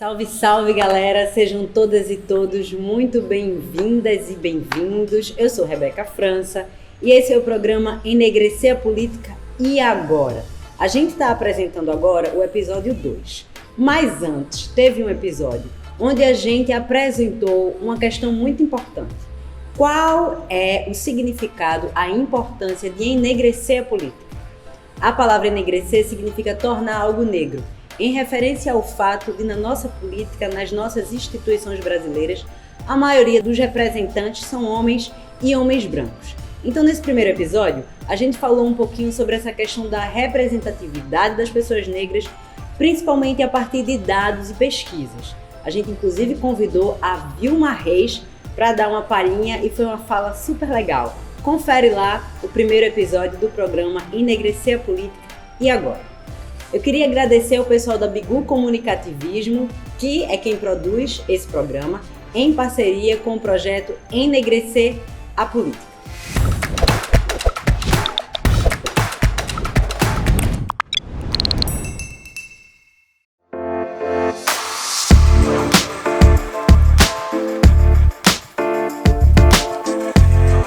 Salve, salve galera, sejam todas e todos muito bem-vindas e bem-vindos. Eu sou Rebeca França e esse é o programa Enegrecer a Política e Agora. A gente está apresentando agora o episódio 2, mas antes teve um episódio onde a gente apresentou uma questão muito importante. Qual é o significado, a importância de enegrecer a política? A palavra enegrecer significa tornar algo negro, em referência ao fato de, na nossa política, nas nossas instituições brasileiras, a maioria dos representantes são homens e homens brancos. Então, nesse primeiro episódio, a gente falou um pouquinho sobre essa questão da representatividade das pessoas negras, principalmente a partir de dados e pesquisas. A gente, inclusive, convidou a Vilma Reis para dar uma palhinha e foi uma fala super legal. Confere lá o primeiro episódio do programa Enegrecer a Política e Agora. Eu queria agradecer ao pessoal da Bigu Comunicativismo, que é quem produz esse programa, em parceria com o projeto Enegrecer a Política.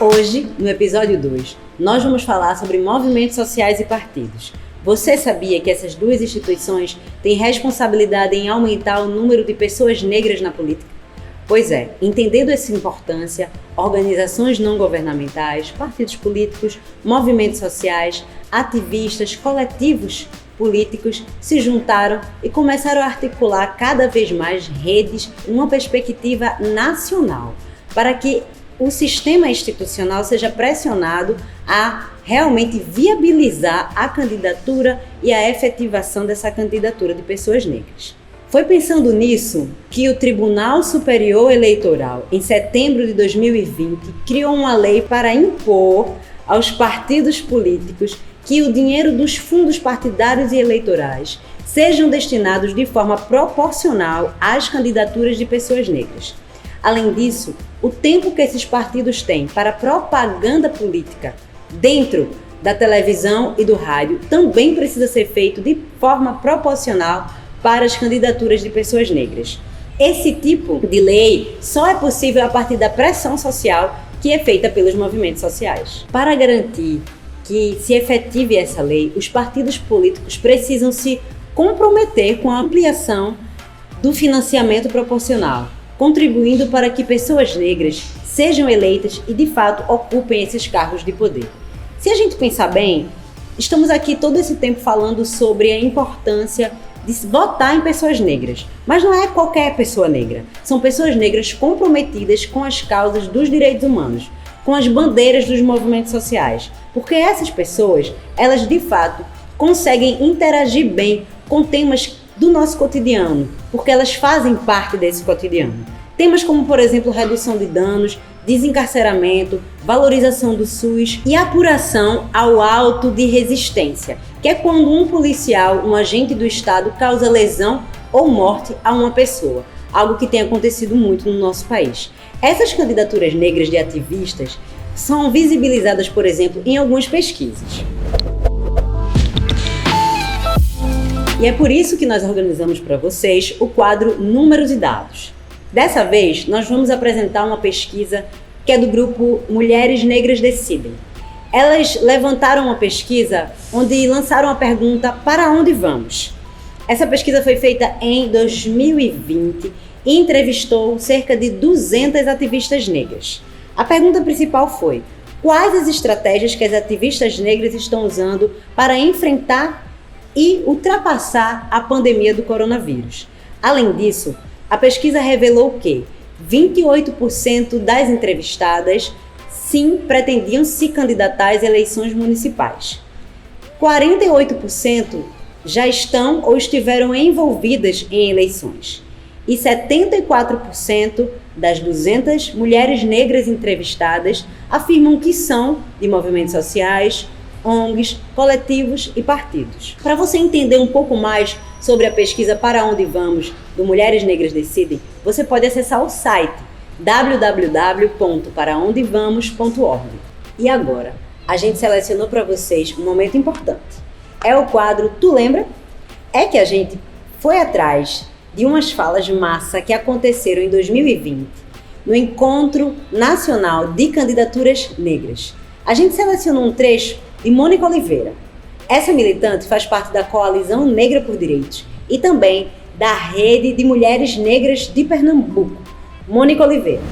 Hoje, no episódio 2, nós vamos falar sobre movimentos sociais e partidos. Você sabia que essas duas instituições têm responsabilidade em aumentar o número de pessoas negras na política? Pois é, entendendo essa importância, organizações não governamentais, partidos políticos, movimentos sociais, ativistas, coletivos políticos se juntaram e começaram a articular cada vez mais redes numa perspectiva nacional, para que o sistema institucional seja pressionado a realmente viabilizar a candidatura e a efetivação dessa candidatura de pessoas negras. Foi pensando nisso que o Tribunal Superior Eleitoral, em setembro de 2020, criou uma lei para impor aos partidos políticos que o dinheiro dos fundos partidários e eleitorais sejam destinados de forma proporcional às candidaturas de pessoas negras. Além disso, o tempo que esses partidos têm para propaganda política dentro da televisão e do rádio também precisa ser feito de forma proporcional para as candidaturas de pessoas negras. Esse tipo de lei só é possível a partir da pressão social que é feita pelos movimentos sociais. Para garantir que se efetive essa lei, os partidos políticos precisam se comprometer com a ampliação do financiamento proporcional, contribuindo para que pessoas negras sejam eleitas e, de fato, ocupem esses cargos de poder. Se a gente pensar bem, estamos aqui todo esse tempo falando sobre a importância de votar em pessoas negras, mas não é qualquer pessoa negra. São pessoas negras comprometidas com as causas dos direitos humanos, com as bandeiras dos movimentos sociais, porque essas pessoas, elas, de fato, conseguem interagir bem com temas do nosso cotidiano, porque elas fazem parte desse cotidiano. Temas como, por exemplo, redução de danos, desencarceramento, valorização do SUS e apuração ao auto de resistência, que é quando um policial, um agente do Estado, causa lesão ou morte a uma pessoa, algo que tem acontecido muito no nosso país. Essas candidaturas negras de ativistas são visibilizadas, por exemplo, em algumas pesquisas. E é por isso que nós organizamos para vocês o quadro Números e Dados. Dessa vez, nós vamos apresentar uma pesquisa que é do grupo Mulheres Negras Decidem. Elas levantaram uma pesquisa onde lançaram a pergunta: para onde vamos? Essa pesquisa foi feita em 2020 e entrevistou cerca de 200 ativistas negras. A pergunta principal foi: quais as estratégias que as ativistas negras estão usando para enfrentar e ultrapassar a pandemia do coronavírus? Além disso, a pesquisa revelou que 28% das entrevistadas sim pretendiam se candidatar às eleições municipais. 48% já estão ou estiveram envolvidas em eleições. E 74% das 200 mulheres negras entrevistadas afirmam que são de movimentos sociais, ONGs, coletivos e partidos. Para você entender um pouco mais sobre a pesquisa Para Onde Vamos, do Mulheres Negras Decidem, você pode acessar o site www.paraondevamos.org. E agora, a gente selecionou para vocês um momento importante. É o quadro Tu Lembra? É que a gente foi atrás de umas falas de massa que aconteceram em 2020, no Encontro Nacional de Candidaturas Negras. A gente selecionou um trecho de Mônica Oliveira. Essa militante faz parte da Coalizão Negra por Direitos e também da Rede de Mulheres Negras de Pernambuco. Mônica Oliveira.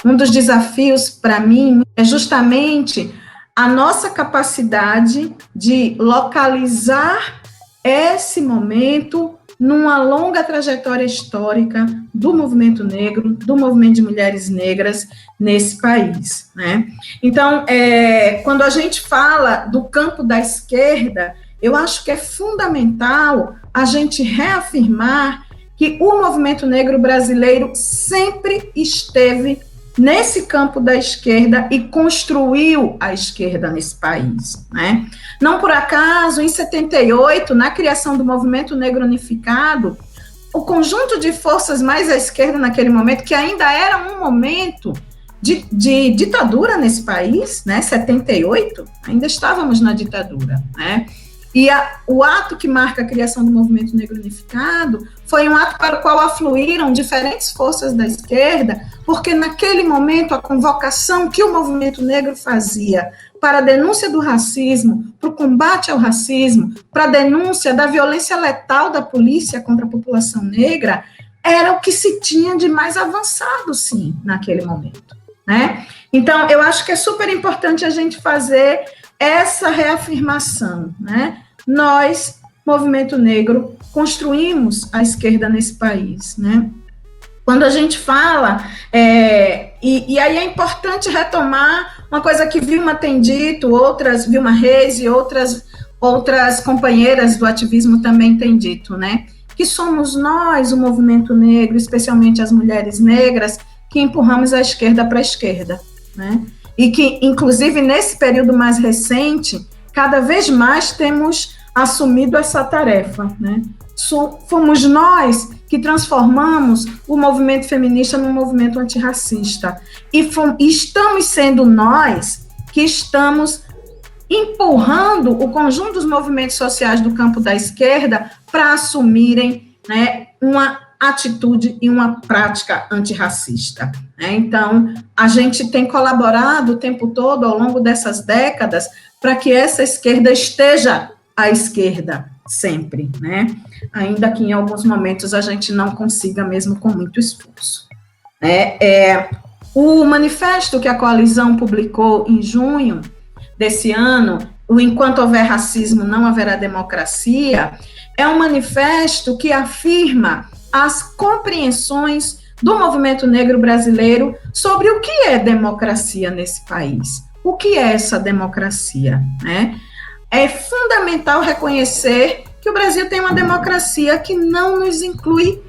Um dos desafios para mim é justamente a nossa capacidade de localizar esse momento numa longa trajetória histórica do movimento negro, do movimento de mulheres negras nesse país, né? Então, quando a gente fala do campo da esquerda, eu acho que é fundamental a gente reafirmar que o movimento negro brasileiro sempre esteve nesse campo da esquerda e construiu a esquerda nesse país, né? Não por acaso, em 78, na criação do Movimento Negro Unificado, o conjunto de forças mais à esquerda naquele momento, que ainda era um momento de ditadura nesse país, né? 78, ainda estávamos na ditadura, né? E o ato que marca a criação do Movimento Negro Unificado foi um ato para o qual afluíram diferentes forças da esquerda, porque naquele momento a convocação que o movimento negro fazia para a denúncia do racismo, para o combate ao racismo, para a denúncia da violência letal da polícia contra a população negra, era o que se tinha de mais avançado, sim, naquele momento, né? Então, eu acho que é super importante a gente fazer essa reafirmação, né? Nós, movimento negro, construímos a esquerda nesse país, né? Quando a gente fala, e aí é importante retomar uma coisa que Vilma tem dito, Vilma Reis e outras companheiras do ativismo também têm dito, né? Que somos nós, o movimento negro, especialmente as mulheres negras, que empurramos a esquerda para a esquerda, né? E que, inclusive, nesse período mais recente, cada vez mais temos assumido essa tarefa, né? Fomos nós que transformamos o movimento feminista num movimento antirracista. E estamos sendo nós que estamos empurrando o conjunto dos movimentos sociais do campo da esquerda para assumirem, né, uma atitude e uma prática antirracista, né? Então, a gente tem colaborado o tempo todo, ao longo dessas décadas, para que essa esquerda esteja à esquerda sempre, né? Ainda que em alguns momentos a gente não consiga, mesmo com muito esforço. O manifesto que a coalizão publicou em junho desse ano, o Enquanto Houver Racismo, Não Haverá Democracia, é um manifesto que afirma as compreensões do movimento negro brasileiro sobre o que é democracia nesse país. O que é essa democracia, né? É fundamental reconhecer que o Brasil tem uma democracia que não nos inclui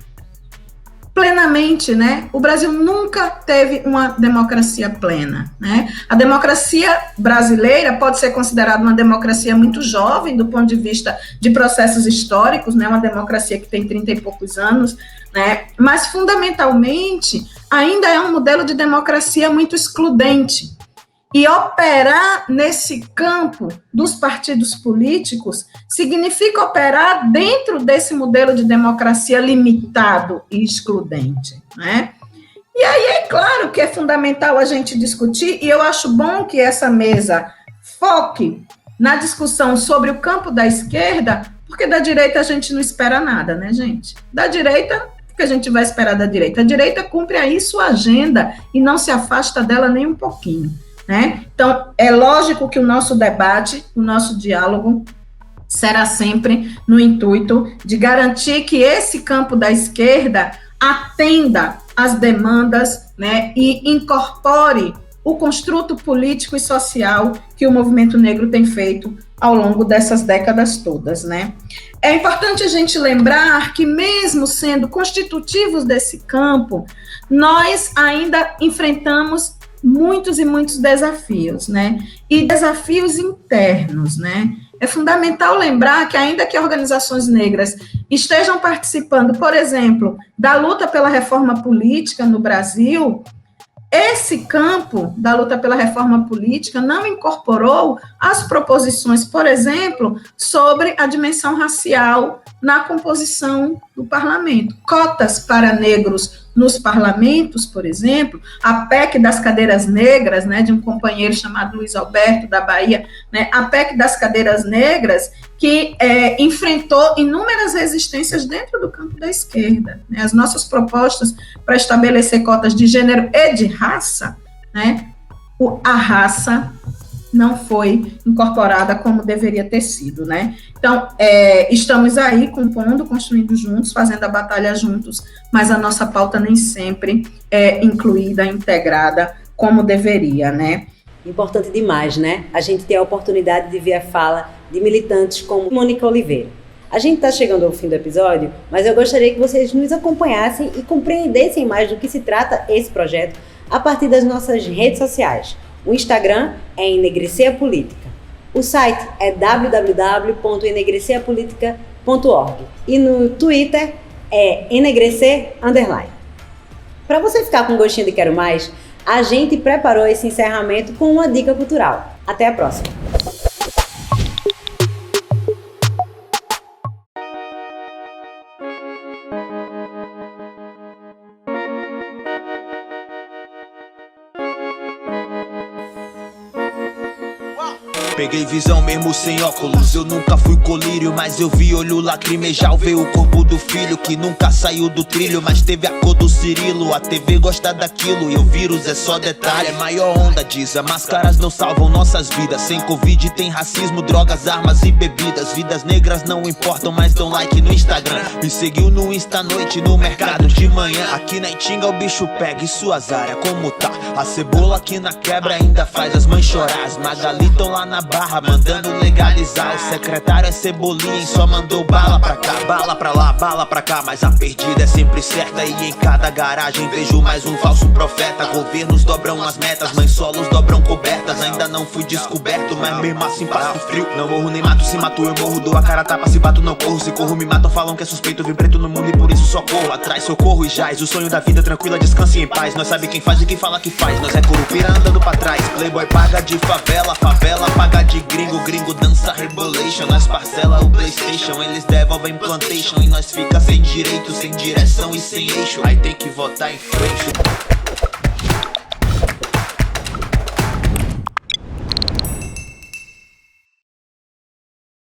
plenamente, né? O Brasil nunca teve uma democracia plena, né? A democracia brasileira pode ser considerada uma democracia muito jovem do ponto de vista de processos históricos, né? Uma democracia que tem 30 e poucos anos, né? Mas fundamentalmente ainda é um modelo de democracia muito excludente. E operar nesse campo dos partidos políticos significa operar dentro desse modelo de democracia limitado e excludente, né? E aí é claro que é fundamental a gente discutir, e eu acho bom que essa mesa foque na discussão sobre o campo da esquerda, porque da direita a gente não espera nada, né, gente? Da direita, o que a gente vai esperar da direita? A direita cumpre aí sua agenda e não se afasta dela nem um pouquinho, né? Então, é lógico que o nosso debate, o nosso diálogo será sempre no intuito de garantir que esse campo da esquerda atenda às demandas, né, e incorpore o construto político e social que o movimento negro tem feito ao longo dessas décadas todas, né? É importante a gente lembrar que, mesmo sendo constitutivos desse campo, nós ainda enfrentamos muitos e muitos desafios, né? E desafios internos, né? É fundamental lembrar que, ainda que organizações negras estejam participando, por exemplo, da luta pela reforma política no Brasil, esse campo da luta pela reforma política não incorporou as proposições, por exemplo, sobre a dimensão racial na composição do parlamento. Cotas para negros nos parlamentos, por exemplo, a PEC das cadeiras negras, né, de um companheiro chamado Luiz Alberto, da Bahia, né, a PEC das cadeiras negras, que enfrentou inúmeras resistências dentro do campo da esquerda. Né, as nossas propostas para estabelecer cotas de gênero e de raça, né, a raça não foi incorporada como deveria ter sido, né? Então, estamos aí compondo, construindo juntos, fazendo a batalha juntos, mas a nossa pauta nem sempre é incluída, integrada como deveria, né? Importante demais, né? A gente ter a oportunidade de ver a fala de militantes como Mônica Oliveira. A gente está chegando ao fim do episódio, mas eu gostaria que vocês nos acompanhassem e compreendessem mais do que se trata esse projeto a partir das nossas redes sociais. O Instagram é Enegrecer a Política. O site é www.enegreceapolitica.org. E no Twitter é Enegrecer_. Para você ficar com gostinho de quero mais, a gente preparou esse encerramento com uma dica cultural. Até a próxima! Peguei visão mesmo sem óculos, eu nunca fui colírio, mas eu vi olho lacrimejar ao ver o corpo do filho que nunca saiu do trilho, mas teve a cor do Cirilo. A TV gosta daquilo e o vírus é só detalhe. É maior onda, diz, máscaras não salvam nossas vidas. Sem Covid tem racismo, drogas, armas e bebidas. Vidas negras não importam, mas dão like no Instagram. Me seguiu no Insta à noite, no mercado de manhã. Aqui na Itinga o bicho pega e suas áreas, como tá? A cebola aqui na quebra ainda faz as mães chorar. As Magali tão lá na barra, mandando legalizar. O secretário é Cebolinha e só mandou bala pra cá. Bala pra lá, bala pra cá, mas a perdida é sempre certa. E em cada garagem vejo mais um falso profeta. Governos dobram as metas, mães solos dobram cobertas. Ainda não fui descoberto, mas mesmo assim passo frio. Não morro nem mato, se mato eu morro. Dou a cara tapa, se bato não corro. Se corro me matam, falam que é suspeito. Vim preto no mundo e por isso só corro atrás. Socorro e jaz, o sonho da vida tranquila, descanse em paz. Nós sabe quem faz e quem fala que faz. Nós é curupira andando pra trás. Playboy paga de favela, favela paga de gringo, gringo dança rebolation. Nós parcela o PlayStation, eles devolvem plantation. E nós fica sem direito, sem direção e sem eixo. Aí tem que votar em frente.